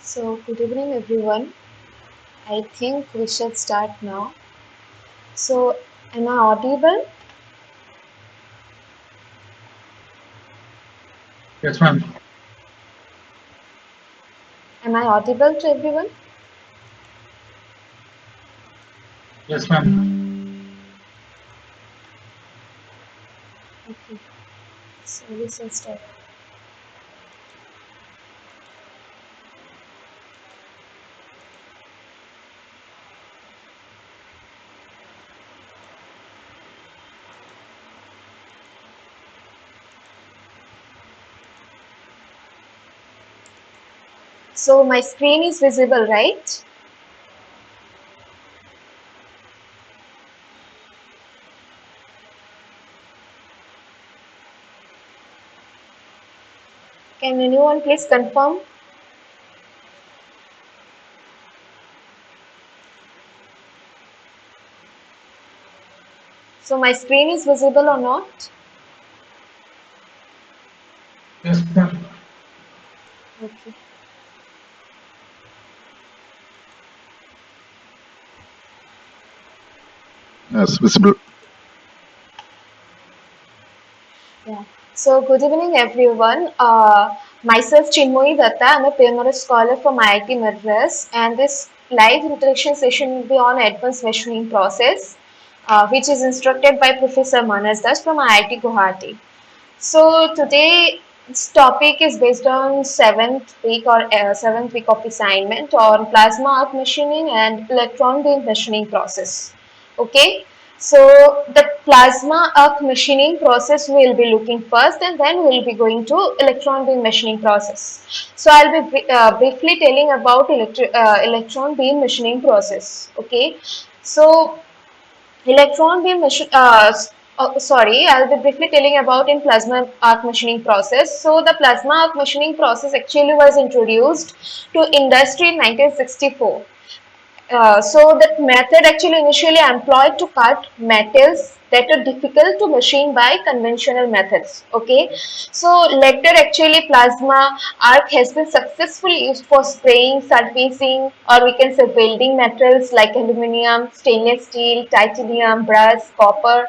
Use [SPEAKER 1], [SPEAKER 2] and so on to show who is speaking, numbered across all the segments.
[SPEAKER 1] So, good evening, everyone. I think we should start now. So, am I audible?
[SPEAKER 2] Yes, ma'am.
[SPEAKER 1] Am I audible to everyone?
[SPEAKER 2] Yes, ma'am.
[SPEAKER 1] Okay. So, we shall start. So, my screen is visible, right? Can anyone please confirm? So, my screen is visible or not?
[SPEAKER 2] Yes, ma'am.
[SPEAKER 1] Okay.
[SPEAKER 3] Yes, visible.
[SPEAKER 1] Yeah. So, good evening, everyone. Myself, Chinmoyi Datta. I'm a PMR scholar from IIT Madras, and this live interaction session will be on advanced machining process, which is instructed by Professor Manas Das from IIT Guwahati. So today's topic is based on seventh week of assignment on plasma arc machining and electron beam machining process. Okay, so the plasma arc machining process we'll be looking first, and then we'll be going to electron beam machining process. So I'll be briefly telling about electron beam machining process. Okay, so electron beam I'll be briefly telling about in plasma arc machining process. So the plasma arc machining process actually was introduced to industry in 1964. So that method actually initially employed to cut metals that are difficult to machine by conventional methods. Okay, so later actually plasma arc has been successfully used for spraying, surfacing, or we can say welding metals like aluminum, stainless steel, titanium, brass, copper.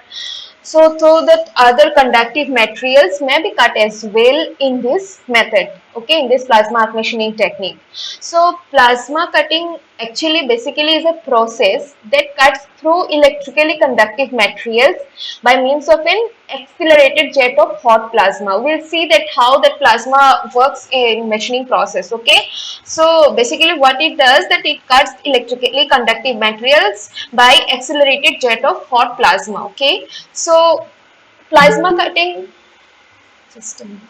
[SPEAKER 1] So that other conductive materials may be cut as well in this method, okay, in this plasma arc machining technique. So plasma cutting actually basically is a process that cuts through electrically conductive materials by means of an accelerated jet of hot plasma. We'll see that how that plasma works in machining process, okay. So basically what it does that it cuts electrically conductive materials by accelerated jet of hot plasma, okay. So plasma cutting, just a minute.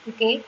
[SPEAKER 1] Okay.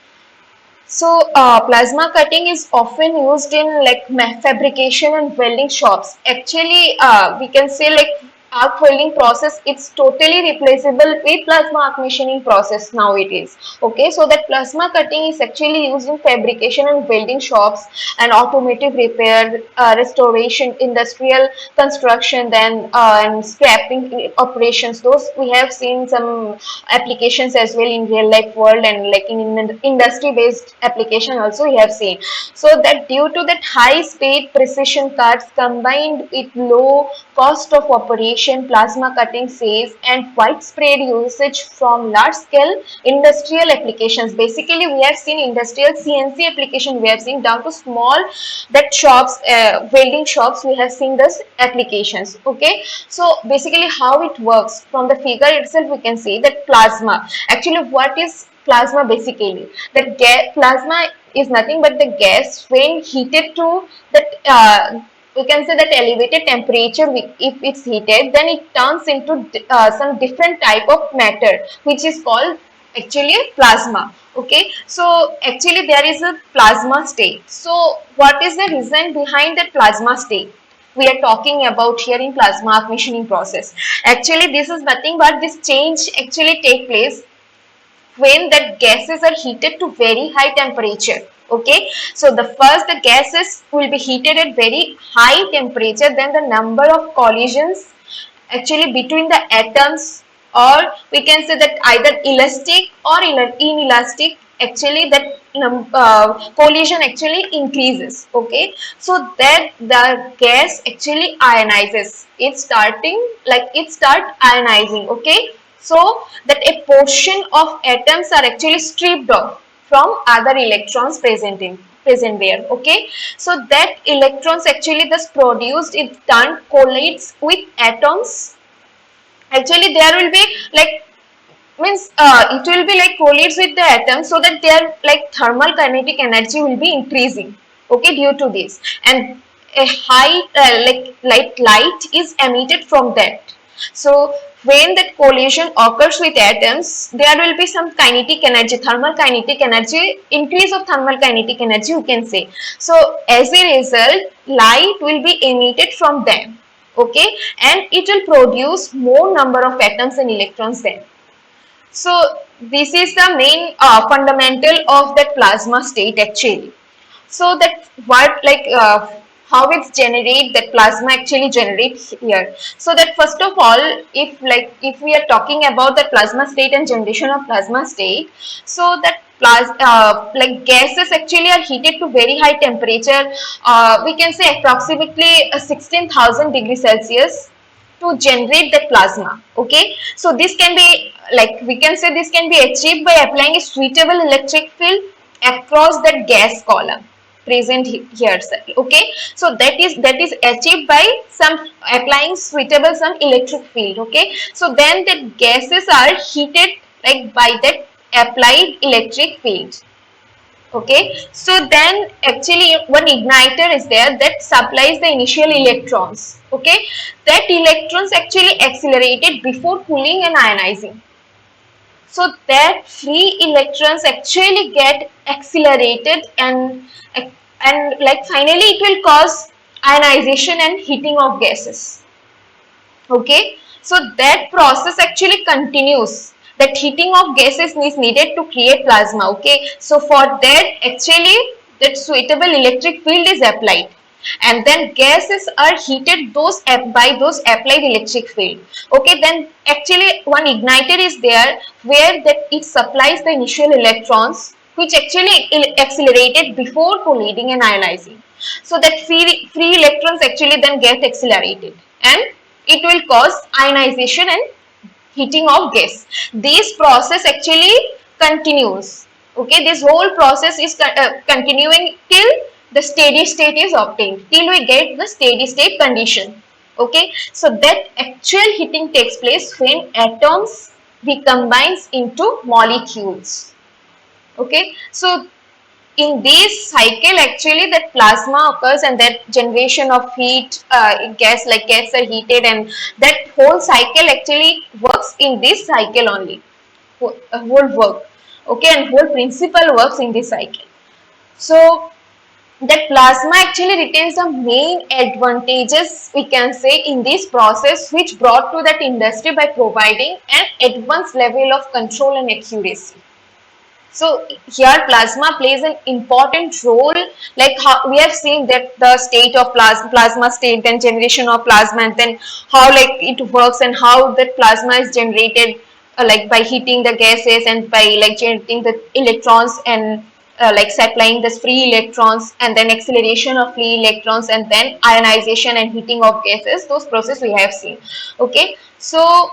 [SPEAKER 1] So plasma cutting is often used in like fabrication and welding shops. Actually, we can say like arc welding process, it's totally replaceable with plasma arc machining process now it is. Okay, so that plasma cutting is actually used in fabrication and welding shops and automotive repair, restoration, industrial construction, then and scrapping operations. Those we have seen some applications as well in real life world, and like in industry based application also we have seen. So that due to that high speed precision cuts combined with low cost of operation, plasma cutting saves and widespread usage from large scale industrial applications. Basically we have seen industrial CNC application, we have seen down to small that shops, welding shops, we have seen this applications. Okay, so basically how it works from the figure itself we can see that plasma, actually what is plasma basically, that plasma is nothing but the gas when heated to that we can say that elevated temperature, if it's heated then it turns into some different type of matter which is called actually plasma. Okay, so actually there is a plasma state. So what is the reason behind that plasma state we are talking about here in plasma arc machining process? Actually this is nothing but this change actually take place when that gases are heated to very high temperature. Okay, so the first the gases will be heated at very high temperature, then the number of collisions actually between the atoms, or we can say that either elastic or inelastic, actually that collision actually increases. Okay, so that the gas actually ionizes, it's starting like it start ionizing. Okay, so that a portion of atoms are actually stripped off from other electrons present there. Okay, so that electrons actually thus produced it turn collides with atoms. Actually there will be like means it will be like collides with the atoms, so that their like thermal kinetic energy will be increasing. Okay, due to this, and a high light is emitted from that. So when that collision occurs with atoms, there will be some kinetic energy, thermal kinetic energy, increase of thermal kinetic energy, you can say. So as a result, light will be emitted from them. Okay, and it will produce more number of atoms and electrons then. So this is the main fundamental of that plasma state actually. So that what like how it's generate, that plasma actually generates here. So that first of all, if we are talking about the plasma state and generation of plasma state, so that like gases actually are heated to very high temperature. We can say approximately 16,000 degrees Celsius to generate that plasma. Okay, so this can be like we can say this can be achieved by applying a suitable electric field across that gas column present here, sir. Okay, so that is achieved by some applying suitable some electric field. Okay, so then the gases are heated like by that applied electric field. Okay, so then actually one igniter is there that supplies the initial electrons. Okay, that electrons actually accelerated before cooling and ionizing. So that free electrons actually get accelerated, and like finally it will cause ionization and heating of gases. Okay, so that process actually continues. That heating of gases is needed to create plasma. Okay, so for that actually that suitable electric field is applied, and then gases are heated by those applied electric field. Okay, then actually one igniter is there where that it supplies the initial electrons which actually accelerated before colliding and ionizing. So that free electrons actually then get accelerated, and it will cause ionization and heating of gas. This process actually continues. Okay, this whole process is continuing till the steady state is obtained, till we get the steady state condition. Okay, so that actual heating takes place when atoms recombines into molecules. Okay, so in this cycle actually that plasma occurs, and that generation of heat, gas are heated, and that whole cycle actually works in this cycle only. Whole work. Okay, and whole principle works in this cycle. So that plasma actually retains the main advantages, we can say, in this process, which brought to that industry by providing an advanced level of control and accuracy. So here plasma plays an important role, like how we have seen that the state of plasma state, then generation of plasma, and then how like it works, and how that plasma is generated like by heating the gases and by like generating the electrons, and like supplying the free electrons, and then acceleration of free electrons, and then ionization and heating of gases. Those process we have seen. Okay, so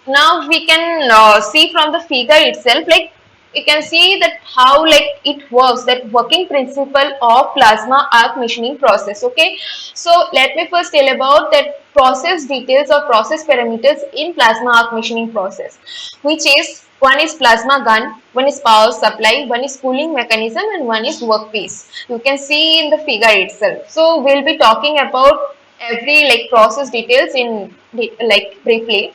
[SPEAKER 1] now we can see from the figure itself, like we can see that how like it works, that working principle of plasma arc machining process. Okay, so let me first tell about that process details or process parameters in plasma arc machining process, which is one is plasma gun, one is power supply, one is cooling mechanism, and one is workpiece. You can see in the figure itself. So we'll be talking about every like process details in like briefly.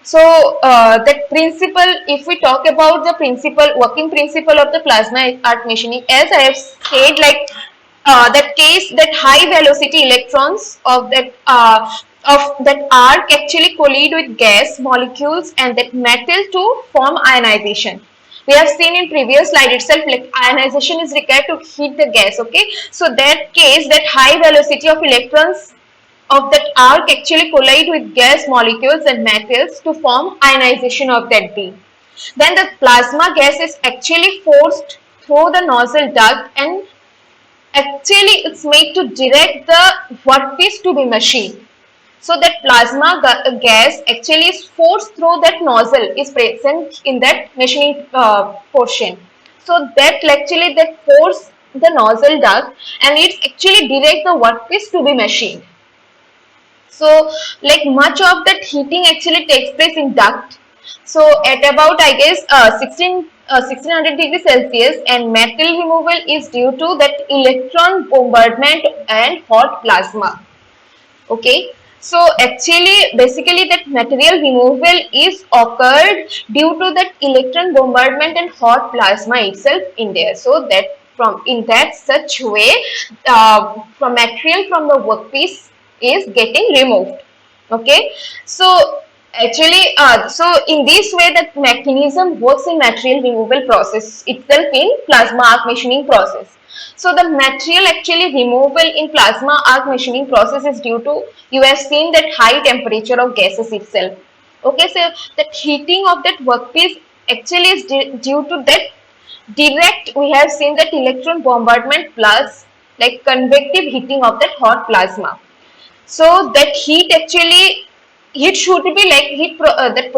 [SPEAKER 1] So that principle, if we talk about the principle, working principle of the plasma arc machining, as I have said, like that case, that high velocity electrons of that arc actually collide with gas molecules and that metal to form ionization. We have seen in previous slide itself, like ionization is required to heat the gas. Okay, so that case, that high velocity of electrons of that arc actually collide with gas molecules and metals to form ionization of that beam. Then the plasma gas is actually forced through the nozzle duct, and actually it's made to direct the workpiece to be machined. So that plasma gas actually is forced through that nozzle is present in that machining portion. So that actually that force the nozzle duct, and it's actually direct the workpiece to be machined. So like much of that heating actually takes place in duct. So at about I guess 1600 degrees Celsius, and metal removal is due to that electron bombardment and hot plasma. Okay, so actually basically that material removal is occurred due to that electron bombardment and hot plasma itself in there. So that from in that such way, from material from the workpiece is getting removed. Okay, so actually so in this way that mechanism works in material removal process itself in plasma arc machining process. So the material actually removal in plasma arc machining process is due to, you have seen that high temperature of gases itself. Okay, so that heating of that workpiece actually is due to that direct, we have seen that electron bombardment plus like convective heating of that hot plasma. So that heat actually, heat should be like that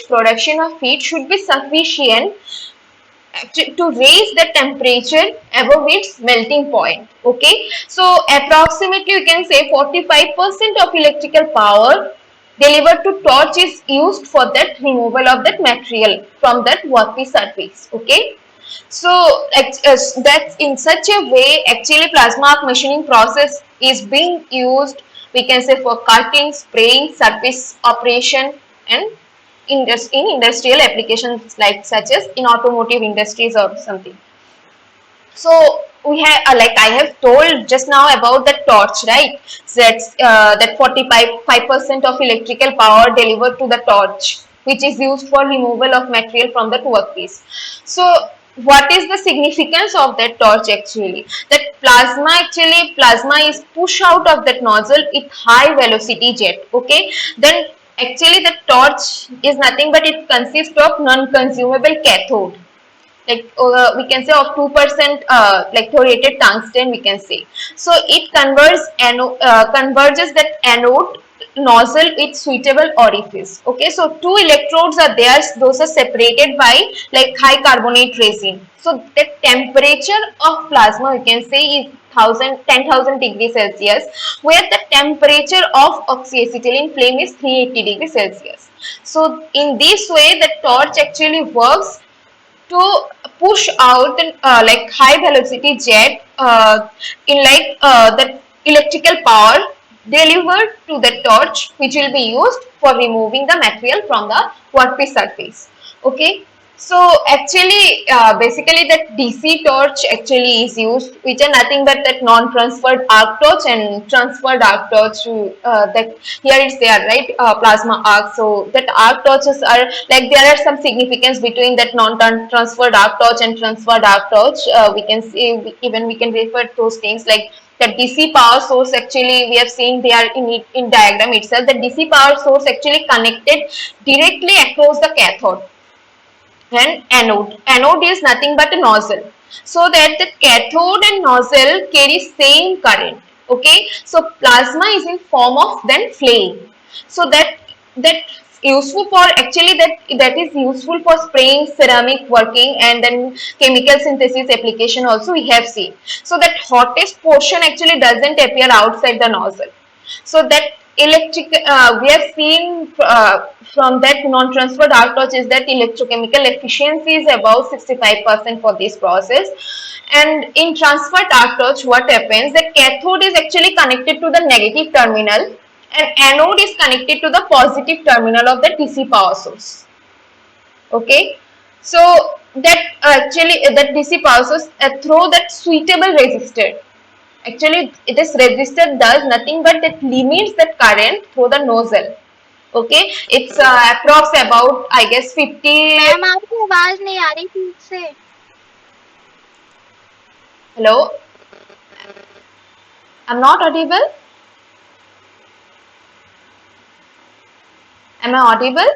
[SPEAKER 1] production of heat should be sufficient to raise the temperature above its melting point. Okay, so approximately you can say 45% of electrical power delivered to torch is used for that removal of that material from that workpiece surface. Okay, so that's in such a way actually plasma arc machining process is being used, we can say, for cutting, spraying, surface operation, and in industrial applications like such as in automotive industries or something. So we have like I have told just now about the torch, right? So that's that 45% of electrical power delivered to the torch, which is used for removal of material from the workpiece. So what is the significance of that torch actually? That plasma is pushed out of that nozzle with high velocity jet. Okay, then actually the torch is nothing but it consists of non-consumable cathode, like we can say of 2% like thoriated tungsten, we can say. So it converges that anode nozzle with suitable orifice. Okay, so two electrodes are there, those are separated by like high carbonate resin. So the temperature of plasma, we can say, is 10,000 degrees Celsius, where the temperature of oxyacetylene flame is 380 degrees Celsius. So in this way the torch actually works to push out the like high velocity jet in like the electrical power delivered to the torch, which will be used for removing the material from the workpiece surface. Okay, so actually basically that DC torch actually is used, which are nothing but that non-transferred arc torch and transferred arc torch. That here it's there, right? Plasma arc. So that arc torches are like, there are some significance between that non-transferred arc torch and transferred arc torch. We can see, even we can refer to those things like the DC power source. Actually we have seen they are in diagram itself. The DC power source actually connected directly across the cathode and anode. Anode is nothing but a nozzle. So that the cathode and nozzle carry same current. Okay, so plasma is in form of then flame. So that useful for, actually that is useful for spraying, ceramic working, and then chemical synthesis application also we have seen. So that hottest portion actually doesn't appear outside the nozzle. So that electric we have seen from that non-transferred arc torch is that electrochemical efficiency is about 65% for this process. And in transferred arc torch, what happens, the cathode is actually connected to the negative terminal and anode is connected to the positive terminal of the DC power source. Okay, so that actually that DC power source through that suitable resistor. Actually, this resistor does nothing but it limits that current through the nozzle. Okay, it's approx about I guess 50.
[SPEAKER 3] Ma'am आपकी आवाज नहीं आ रही ठीक से।
[SPEAKER 1] Hello, I'm not audible. Am I audible?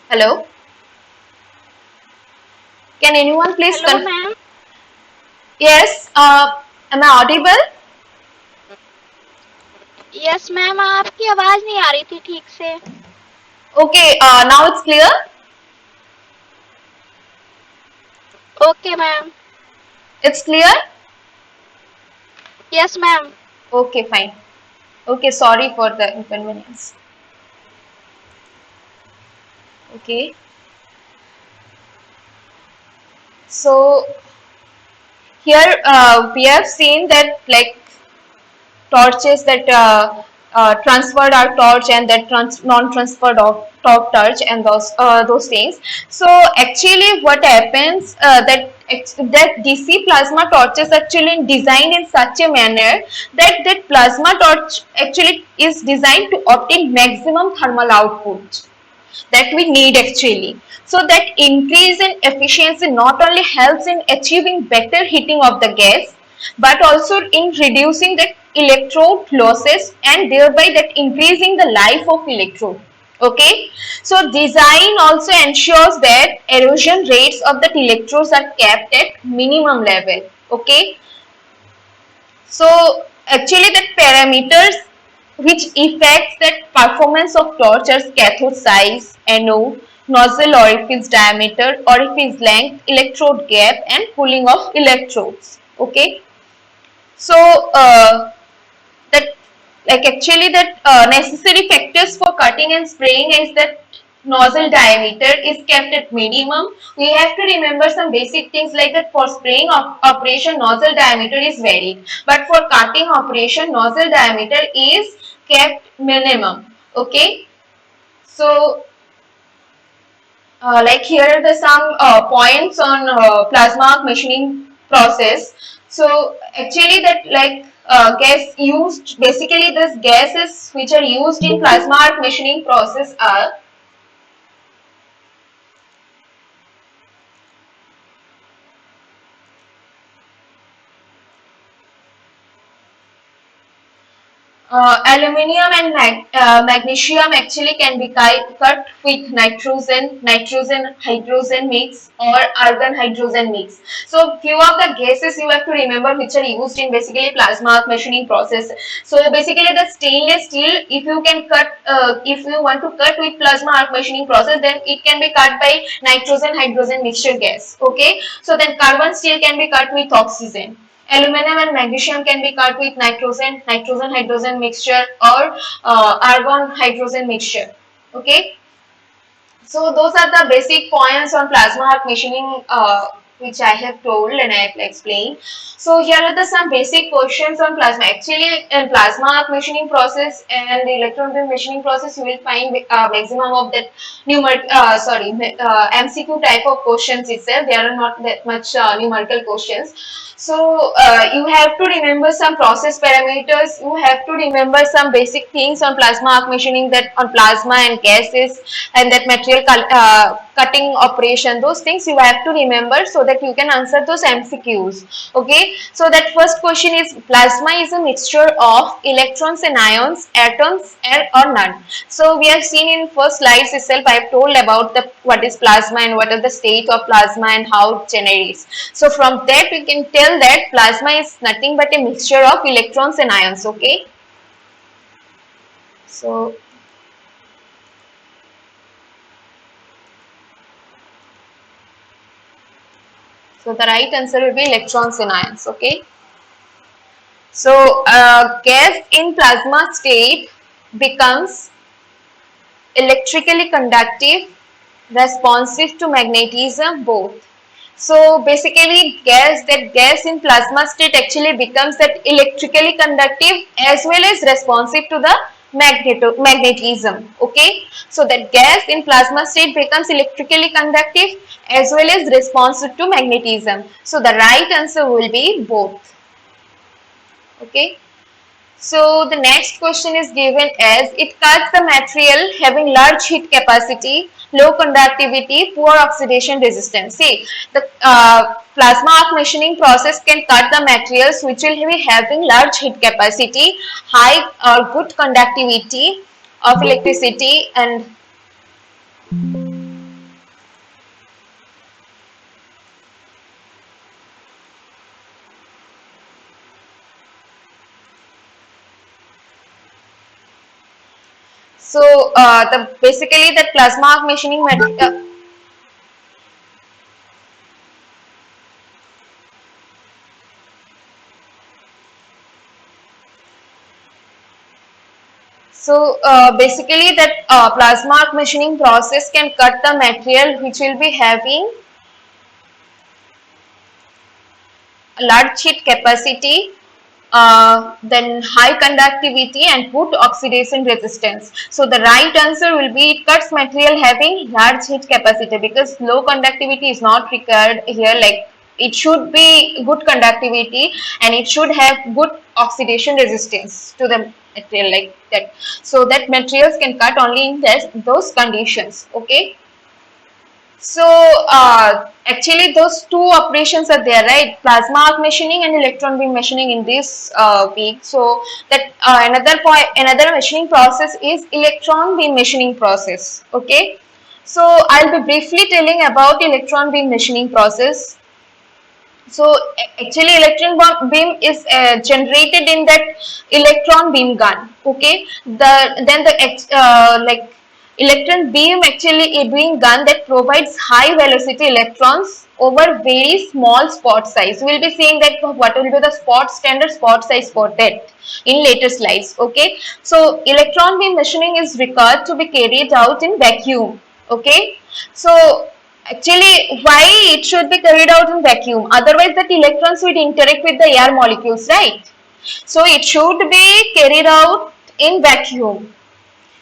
[SPEAKER 1] Hello? Can anyone please
[SPEAKER 3] hello ma'am.
[SPEAKER 1] Yes, am I audible?
[SPEAKER 3] Yes ma'am, आपकी आवाज नहीं आ रही थी ठीक से।
[SPEAKER 1] Okay, now it's clear?
[SPEAKER 3] Okay ma'am.
[SPEAKER 1] It's clear?
[SPEAKER 3] Yes ma'am.
[SPEAKER 1] Okay, fine. Okay, sorry for the inconvenience. Okay, so here we have seen that like torches that transferred our torch and that non-transferred of torch and those things. So actually, what happens that DC plasma torches actually designed in such a manner that plasma torch actually is designed to obtain maximum thermal output that we need actually. So that increase in efficiency not only helps in achieving better heating of the gas, but also in reducing the electrode losses and thereby that increasing the life of electrode. Okay, so design also ensures that erosion rates of the electrodes are kept at minimum level. Okay, so actually that parameters which affects that performance of torch are cathode size, anode, nozzle orifice diameter, orifice length, electrode gap and cooling of electrodes. Okay. So that like actually that necessary factors for cutting and spraying is that nozzle diameter is kept at minimum. We have to remember some basic things like that for spraying operation nozzle diameter is varied, but for cutting operation nozzle diameter is kept minimum. Okay, so like here are the some points on plasma machining process. So actually that like gas used, basically these gases which are used in plasma arc machining process are aluminium and magnesium actually can be cut with nitrogen hydrogen mix or argon hydrogen mix. So few of the gases you have to remember which are used in basically plasma machining process. So basically the stainless steel, if you can cut, if you want to cut with plasma arc machining process, then it can be cut by nitrogen hydrogen mixture gas. Okay, so then carbon steel can be cut with oxygen. Aluminum and magnesium can be cut with nitrogen hydrogen mixture or argon hydrogen mixture. Okay. So those are the basic points on plasma arc machining which I have told and I have explained. So here are the some basic questions on plasma. Actually, in plasma arc machining process and the electron beam machining process, you will find maximum of that MCQ type of questions itself. There are not that much numerical questions. So you have to remember some process parameters. You have to remember some basic things on plasma arc machining, that on plasma and gases and that material cutting operation. Those things you have to remember so that you can answer those MCQs. Okay. So that first question is plasma is a mixture of electrons and ions, atoms, or none. So we have seen in first slides itself. I have told about the what is plasma and what are the state of plasma and how it generates. So from that we can tell that plasma is nothing but a mixture of electrons and ions. Okay. So the right answer will be electrons and ions. Okay. So gas in plasma state becomes electrically conductive, responsive to magnetism, both. So basically gas in plasma state actually becomes that electrically conductive as well as responsive to the magnetism. Okay, so that gas in plasma state becomes electrically conductive as well as responsive to magnetism. So the right answer will be both. Okay. So the next question is given as it cuts the material having large heat capacity, low conductivity, poor oxidation resistance. See, the plasma arc machining process can cut the materials which will be having large heat capacity, high or good conductivity, of electricity. And so the basically that plasma arc machining basically that plasma arc machining process can cut the material which will be having a large heat capacity, then high conductivity and good oxidation resistance. So the right answer will be it cuts material having large heat capacity, because low conductivity is not required here. Like it should be good conductivity and it should have good oxidation resistance to the material, like that. So that materials can cut only in those conditions. Okay. So actually those two operations are there, right? Plasma arc machining and electron beam machining in this week. So that another machining process is electron beam machining process. Okay. So I'll be briefly telling about electron beam machining process. So actually electron beam is generated in that electron beam gun. Okay, like electron beam actually a beam gun that provides high velocity electrons over very small spot size. We'll be seeing that what will be the standard spot size for that in later slides. Okay, so electron beam machining is required to be carried out in vacuum. Okay, so actually, why it should be carried out in vacuum? Otherwise, that electrons would interact with the air molecules, right? So it should be carried out in vacuum.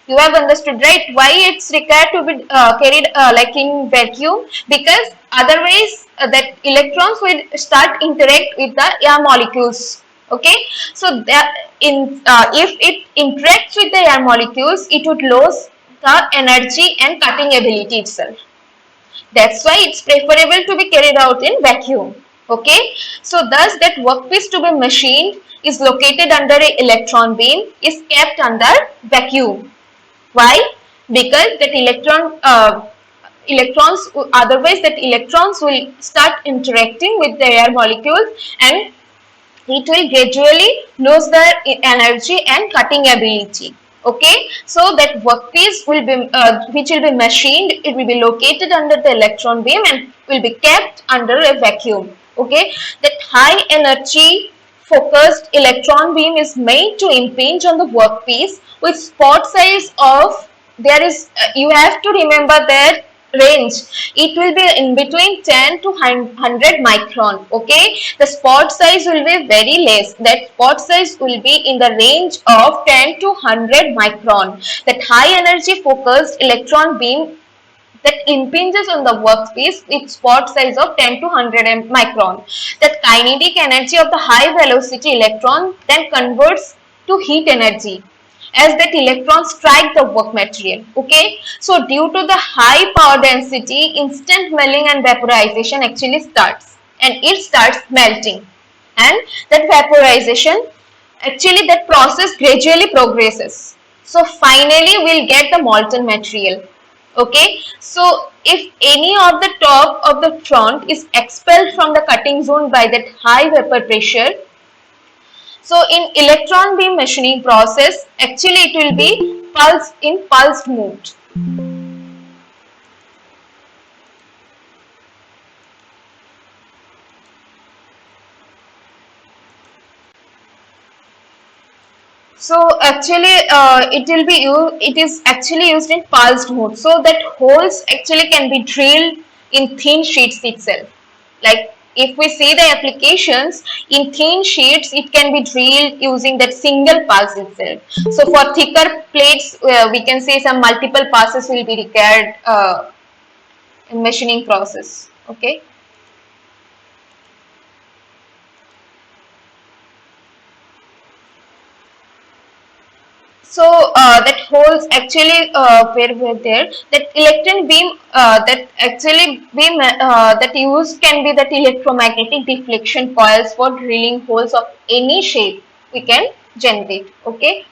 [SPEAKER 1] You have understood, right? Why it's required to be carried like in vacuum? Because otherwise, that electrons will start interact with the air molecules. Okay, so that if it interacts with the air molecules, it would lose the energy and cutting ability itself. That's why it's preferable to be carried out in vacuum. Okay, so thus that workpiece to be machined is located under an electron beam is kept under vacuum. Why? Because that electrons, otherwise that electrons will start interacting with the air molecules and it will gradually lose the energy and cutting ability. Okay, so that workpiece will be which will be machined, it will be located under the electron beam and will be kept under a vacuum. Okay, that high energy focused electron beam is made to impinge on the workpiece with spot size of, there is you have to remember that range, it will be in between 10 to 100 micron. Okay, the spot size will be very less, that spot size will be in the range of 10 to 100 micron. That high energy focused electron beam that impinges on the workpiece with spot size of 10 to 100 micron. That kinetic energy of the high velocity electron then converts to heat energy as that electrons strike the work material. Okay, so due to the high power density, instant melting and vaporization actually starts, and it starts melting, and that vaporization, actually that process gradually progresses. So finally we'll get the molten material. Okay, so if any of the top of the front is expelled from the cutting zone by that high vapor pressure, so in electron beam machining process, actually it will be pulsed mode. So actually it is actually used in pulsed mode, so that holes actually can be drilled in thin sheets itself. Like if we see the applications in thin sheets, it can be drilled using that single pulse itself. So for thicker plates, we can say some multiple passes will be required in machining process. Okay. So that holes actually were there. That electron beam that actually beam that used can be that electromagnetic deflection coils for drilling holes of any shape we can generate. Okay.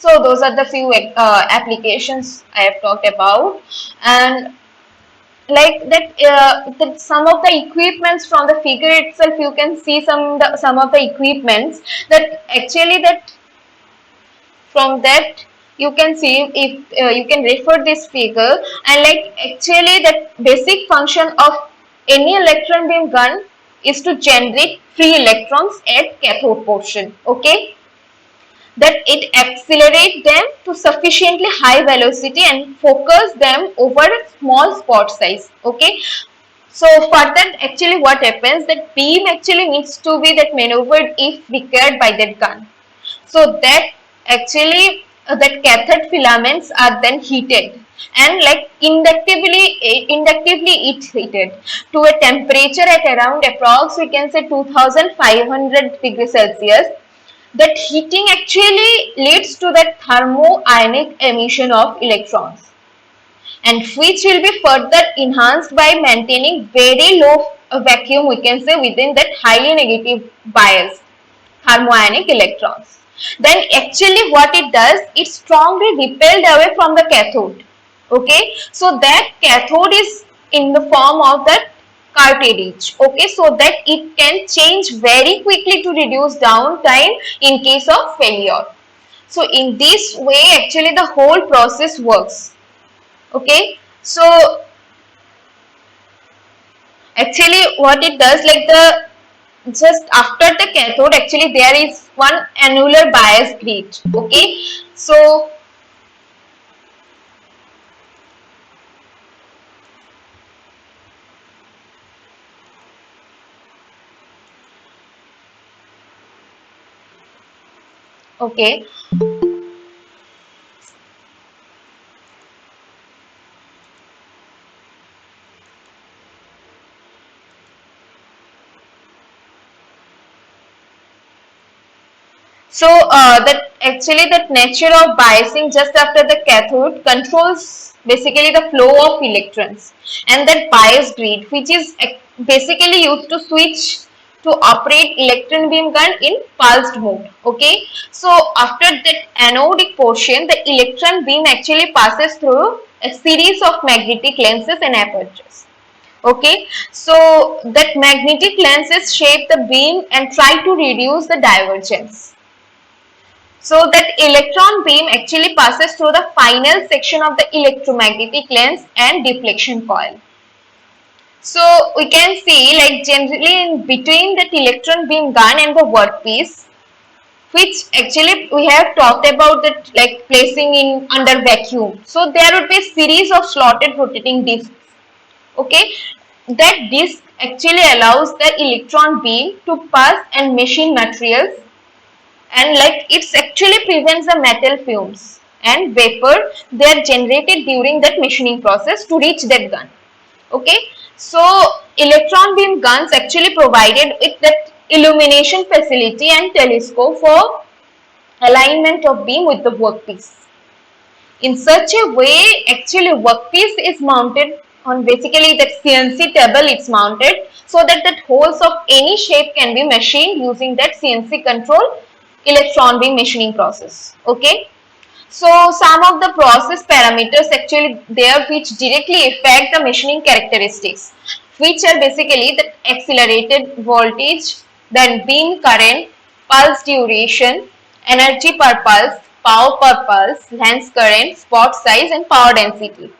[SPEAKER 1] So those are the few applications I have talked about. And like that some of the equipments from the figure itself, you can see some of the equipments that actually that from that you can see if you can refer this figure. And like actually that basic function of any electron beam gun is to generate free electrons at cathode portion. Okay, that it accelerates them to sufficiently high velocity and focus them over a small spot size. Okay, so for that actually what happens, that beam actually needs to be that maneuvered if required by that gun. So that actually that cathode filaments are then heated, and like inductively it's heated to a temperature at around approx we can say 2500 degrees Celsius. That heating actually leads to that thermo-ionic emission of electrons, and which will be further enhanced by maintaining very low vacuum we can say within that highly negative bias thermoionic electrons. Then actually what it does, it strongly repelled away from the cathode. Okay, so that cathode is in the form of that cartridge. Okay, so that it can change very quickly to reduce downtime in case of failure. So in this way actually the whole process works. Okay, so actually what it does, like the just after the cathode actually there is one annular bias grid. Okay, so okay, so that actually that nature of biasing just after the cathode controls basically the flow of electrons, and that bias grid which is basically used to switch to operate electron beam gun in pulsed mode. Okay, so after that anodic portion the electron beam actually passes through a series of magnetic lenses and apertures. Okay, so that magnetic lenses shape the beam and try to reduce the divergence. So that electron beam actually passes through the final section of the electromagnetic lens and deflection coil. So we can see like generally in between that electron beam gun and the workpiece, which actually we have talked about that like placing in under vacuum. So there would be a series of slotted rotating discs. Okay, that disc actually allows the electron beam to pass and machine materials, and like it's actually prevents the metal fumes and vapor they are generated during that machining process to reach that gun. Okay, so electron beam guns actually provided with that illumination facility and telescope for alignment of beam with the workpiece. In such a way actually workpiece is mounted on basically that CNC table, it's mounted so that the holes of any shape can be machined using that CNC control electron beam machining process. Okay, so some of the process parameters actually there which directly affect the machining characteristics, which are basically the accelerated voltage, then beam current, pulse duration, energy per pulse, power per pulse, lens current, spot size and power density.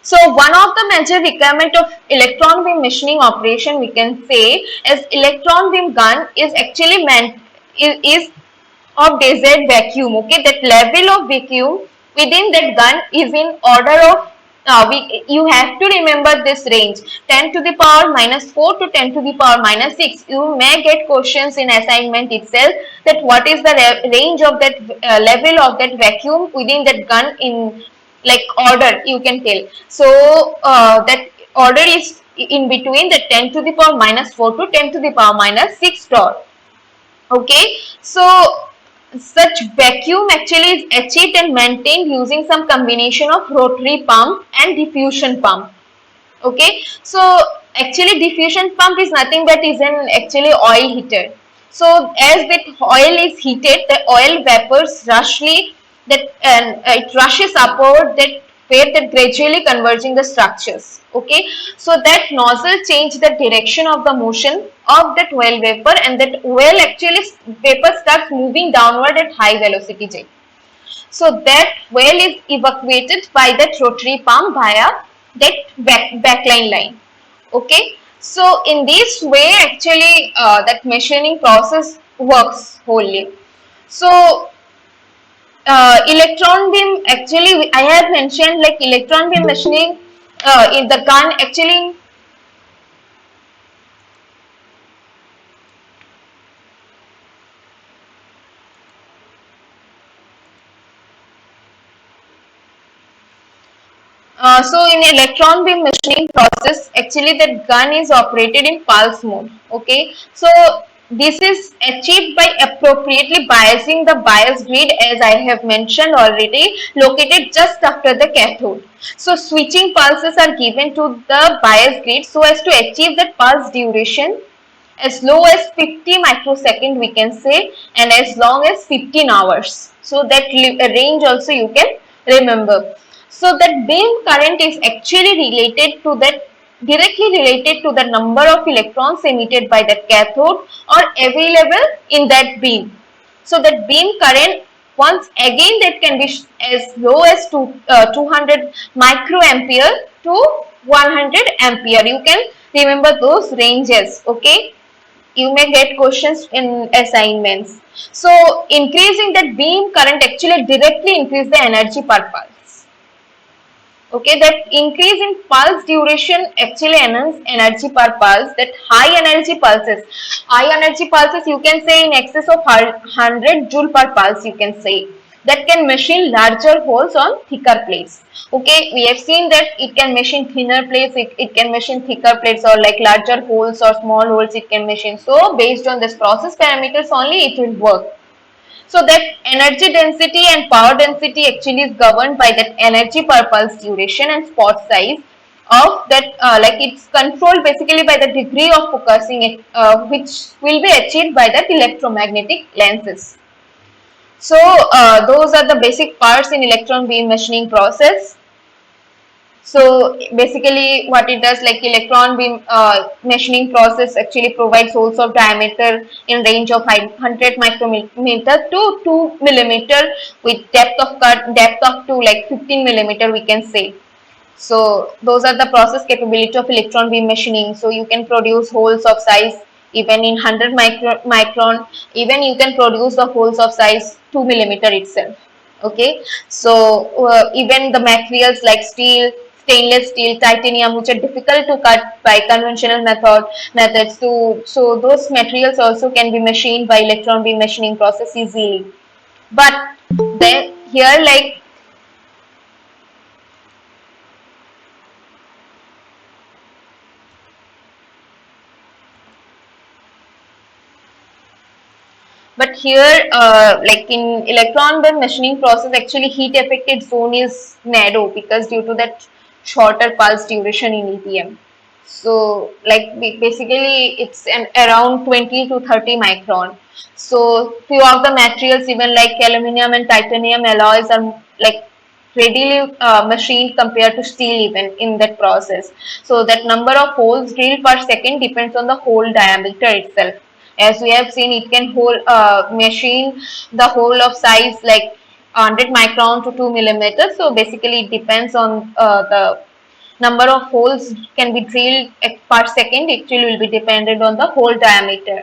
[SPEAKER 1] So one of the major requirement of electron beam machining operation we can say is electron beam gun is actually meant is of desired vacuum. Okay, that level of vacuum within that gun is in order of you have to remember this range 10 to the power minus 4 to 10 to the power minus 6. You may get questions in assignment itself that what is the range of that level of that vacuum within that gun in like order you can tell. So that order is in between the 10 to the power minus 4 to 10 to the power minus 6 torr. Okay, so such vacuum actually is achieved and maintained using some combination of rotary pump and diffusion pump. Okay, so actually diffusion pump is nothing but is an actually oil heater. So as that oil is heated, the oil vapors rushly that and it rushes upward that where that gradually converging the structures. Okay, so that nozzle change the direction of the motion of that oil vapor, and that oil actually vapor starts moving downward at high velocity jet. So that well is evacuated by that rotary pump via that backline line. Okay, so in this way actually that machining process works wholly. So electron beam actually I have mentioned like electron beam machining in the gun actually. So in electron beam machining process, actually that gun is operated in pulse mode. Okay, so this is achieved by appropriately biasing the bias grid, as I have mentioned already, located just after the cathode. So switching pulses are given to the bias grid so as to achieve that pulse duration as low as 50 microsecond we can say, and as long as 15 hours. So that range also you can remember. So that beam current is actually related to that, directly related to the number of electrons emitted by the cathode or available in that beam. So that beam current once again that can be as low as 200 microampere to 100 ampere. You can remember those ranges. Okay, you may get questions in assignments. So increasing that beam current actually directly increase the energy per pulse. Okay, that increase in pulse duration actually enhance energy per pulse. That high energy pulses you can say in excess of 100 joule per pulse you can say, that can machine larger holes on thicker plates. Okay, we have seen that it can machine thinner plates, it can machine thicker plates, or like larger holes or small holes it can machine. So based on this process parameters only it will work. So that energy density and power density actually is governed by that energy per pulse duration and spot size of that, like it's controlled basically by the degree of focusing it, which will be achieved by that electromagnetic lenses. So those are the basic parts in electron beam machining process. So basically what it does, like electron beam machining process actually provides holes of diameter in range of 100 micrometer to 2 millimeter with depth of cut depth up to like 15 millimeter we can say. So those are the process capability of electron beam machining. So you can produce holes of size even in 100 micron, even you can produce the holes of size 2 millimeter itself. Okay, so even the materials like steel, stainless steel, titanium, which are difficult to cut by conventional methods, so those materials also can be machined by electron beam machining process easily. But then here like, but here, like in electron beam machining process, actually heat affected zone is narrow because due to that shorter pulse duration in EPM. So, like basically, it's an around 20 to 30 micron. So, few of the materials, even like aluminum and titanium alloys, are like readily machined compared to steel even in that process. So that number of holes drilled per second depends on the hole diameter itself. As we have seen, it can machine the hole of size like 100 micron to 2 millimeters. So basically it depends on the number of holes can be drilled per second. It will be dependent on the hole diameter.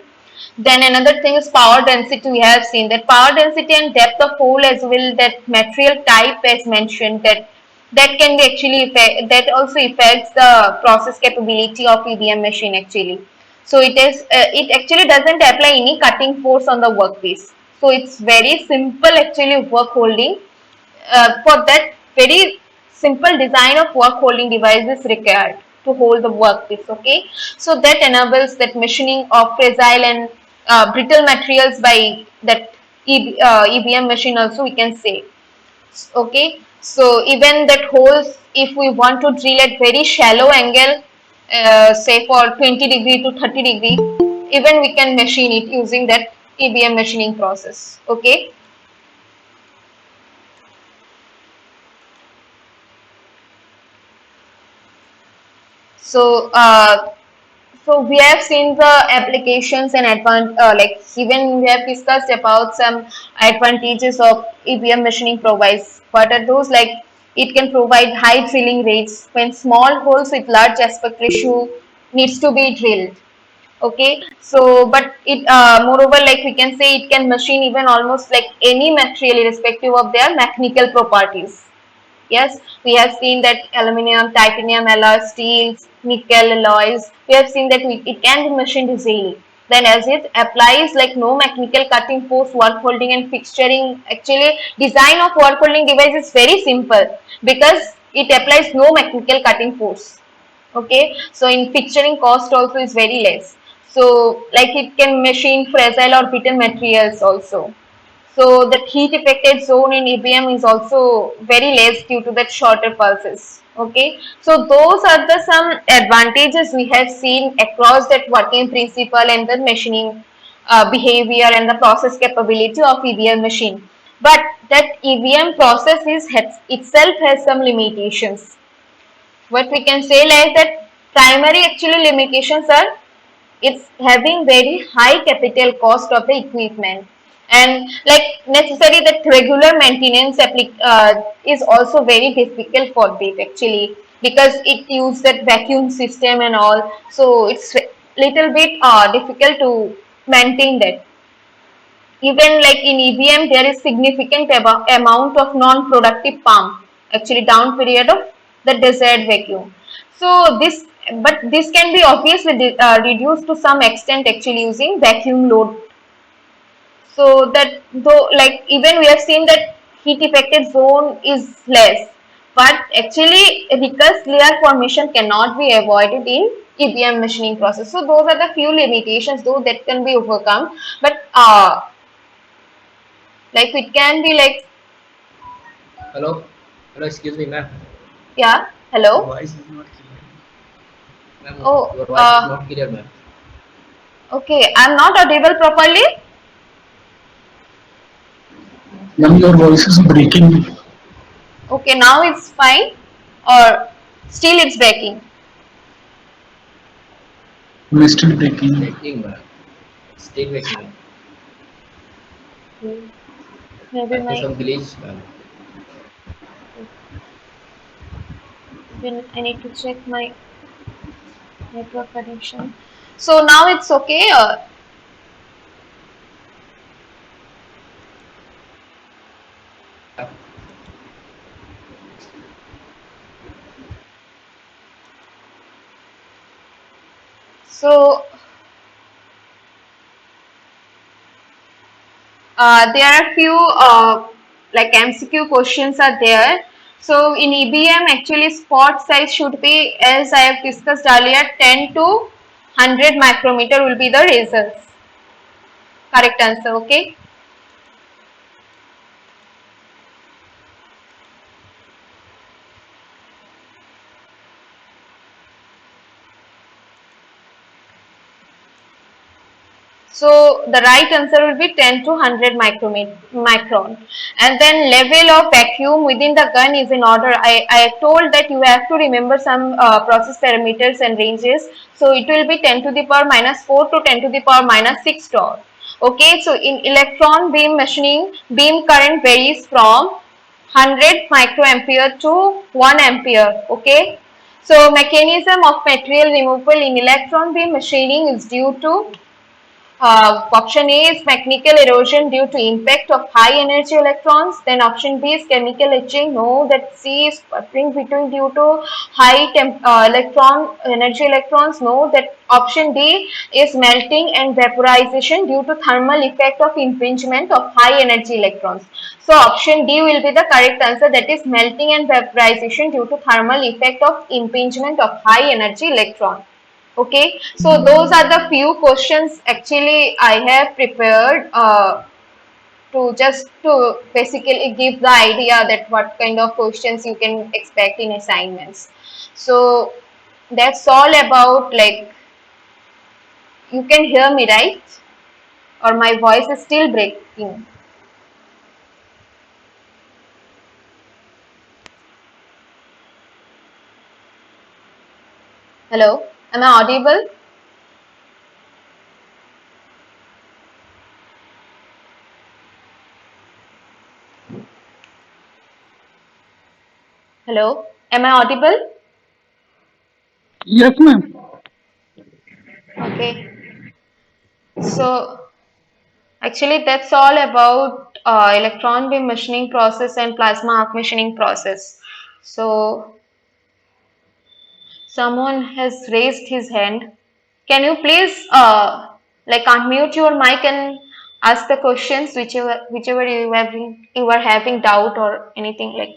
[SPEAKER 1] Then another thing is power density. We have seen that power density and depth of hole as well, that material type as mentioned, that can be actually that also affects the process capability of EBM machine actually. So it actually doesn't apply any cutting force on the workpiece. So it's very simple actually work holding. For that very simple design of work holding device is required to hold the workpiece. Okay, so that enables that machining of fragile and brittle materials by that EBM machine also we can say. Okay, so even that holes, if we want to drill at very shallow angle, say for 20 degree to 30 degree, even we can machine it using that EBM machining process. Okay, So so we have seen the applications and like even we have discussed about some advantages of EVM machining provides. What are those? Like it can provide high drilling rates when small holes with large aspect ratio needs to be drilled. Okay, so but it moreover, like we can say, it can machine even almost like any material irrespective of their mechanical properties. Yes, we have seen that aluminum, titanium alloy, steels, nickel alloys. We have seen that it can be machined easily. Then, as it applies like no mechanical cutting force, work holding, and fixturing. Actually, design of work holding device is very simple because it applies no mechanical cutting force. Okay, so in fixturing cost also is very less. So, like it can machine fragile or brittle materials also. So that heat affected zone in EBM is also very less due to that shorter pulses. Okay, so those are the some advantages we have seen across that working principle and the machining behavior and the process capability of EVM machine. But that EVM process is itself has some limitations. What we can say like that primary actually limitations are it's having very high capital cost of the equipment and like necessary that regular maintenance is also very difficult for it actually because it uses that vacuum system and all, so it's little bit difficult to maintain that. Even like in EVM, there is significant amount of non-productive pump, actually down period of the desired vacuum. So but this can be obviously reduced to some extent actually using vacuum load. So that though like even we have seen that heat affected zone is less, but actually recursive layer formation cannot be avoided in EVM machining process. So those are the few limitations though that can be overcome. But like it can be like,
[SPEAKER 4] Hello? Hello, excuse me, ma'am.
[SPEAKER 1] yeah,
[SPEAKER 4] Your
[SPEAKER 1] hello.
[SPEAKER 4] voice is not clear. Ma'am,
[SPEAKER 1] Oh,
[SPEAKER 4] your voice is not clear, ma'am.
[SPEAKER 1] okay. I'm not audible properly.
[SPEAKER 2] Ma'am, your voice is breaking.
[SPEAKER 1] Okay, now it's fine, or still it's breaking.
[SPEAKER 2] Ma'am, it's still breaking.
[SPEAKER 4] Breaking, ma'am. Still breaking.
[SPEAKER 1] Okay. Maybe
[SPEAKER 4] I think
[SPEAKER 1] my
[SPEAKER 4] some glitch, ma'am.
[SPEAKER 1] even I need to check my network connection. So now it's okay.
[SPEAKER 4] Yeah.
[SPEAKER 1] So there are few like MCQ questions are there. So in EBM, actually spot size should be, as I have discussed earlier, 10 to 100 micrometer will be the results. Correct answer. Okay. So the right answer will be 10 to 100 micron. And then level of vacuum within the gun is in order. I told that you have to remember some process parameters and ranges. So it will be 10 to the power minus 4 to 10 to the power minus 6 torr. Okay, so in electron beam machining, beam current varies from 100 microampere to 1 ampere. Okay, so mechanism of material removal in electron beam machining is due to option A is mechanical erosion due to impact of high energy electrons. Then option B is chemical etching. No, that C is sputtering between due to high electron energy electrons. No, that option D is melting and vaporization due to thermal effect of impingement of high energy electrons. So option D will be the correct answer, that is melting and vaporization due to thermal effect of impingement of high energy electron. Okay, so those are the few questions actually I have prepared to just to basically give the idea that what kind of questions you can expect in assignments. So that's all about, like, you can hear me, right? Or my voice is still breaking? Hello, am I audible? Hello, am I audible?
[SPEAKER 2] Yes, ma'am.
[SPEAKER 1] Okay, so actually that's all about electron beam machining process and plasma arc machining process. So someone has raised his hand. Can you please like unmute your mic and ask the questions whichever you are having doubt or anything like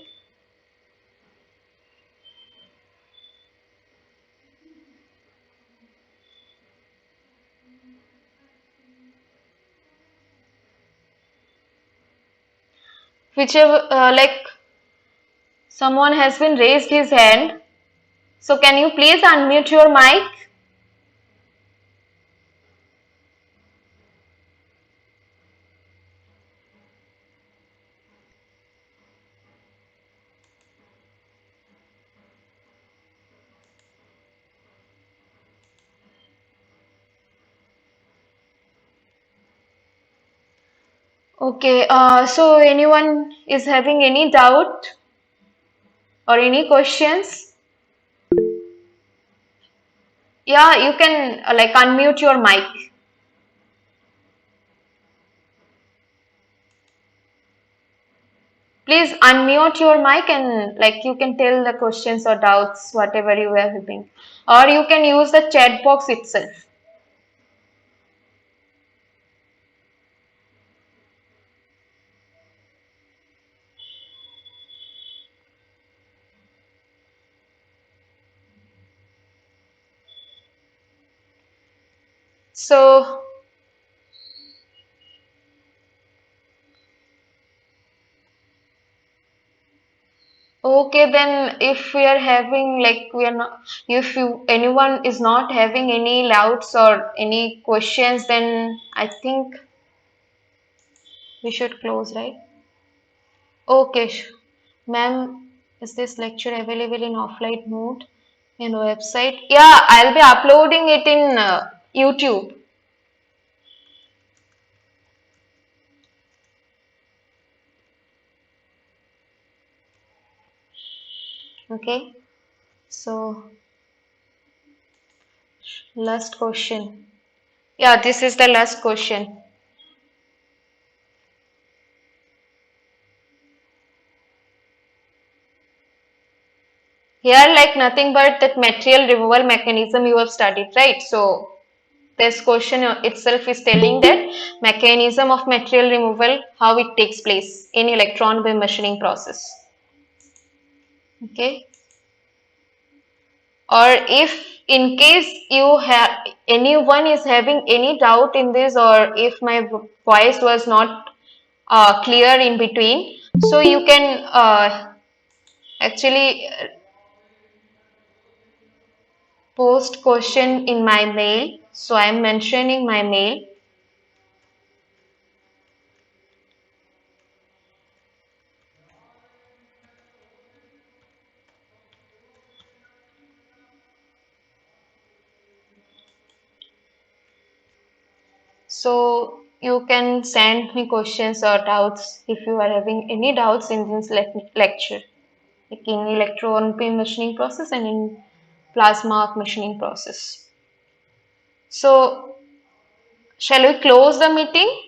[SPEAKER 1] whichever like someone has been raised his hand. So can you please unmute your mic? Okay, so anyone is having any doubt or any questions? Yeah, you can like unmute your mic. Please unmute your mic and like you can tell the questions or doubts, whatever you are having. Or you can use the chat box itself. So, okay, then if we are having like we are not, if you anyone is not having any doubts or any questions, then I think we should close, right? Okay, ma'am, is this lecture available in offline mode in website? Yeah, I'll be uploading it in YouTube. Okay, so last question. Yeah, this is the last question. Here, like nothing but that material removal mechanism you have studied, right? So this question itself is telling that mechanism of material removal, how it takes place in electron beam machining process. Okay. Or if in case you have anyone is having any doubt in this, or if my voice was not clear in between, so you can actually post question in my mail. So I am mentioning my mail. So you can send me questions or doubts if you are having any doubts in this lecture, like in electron beam machining process and in plasma machining process. So shall we close the meeting?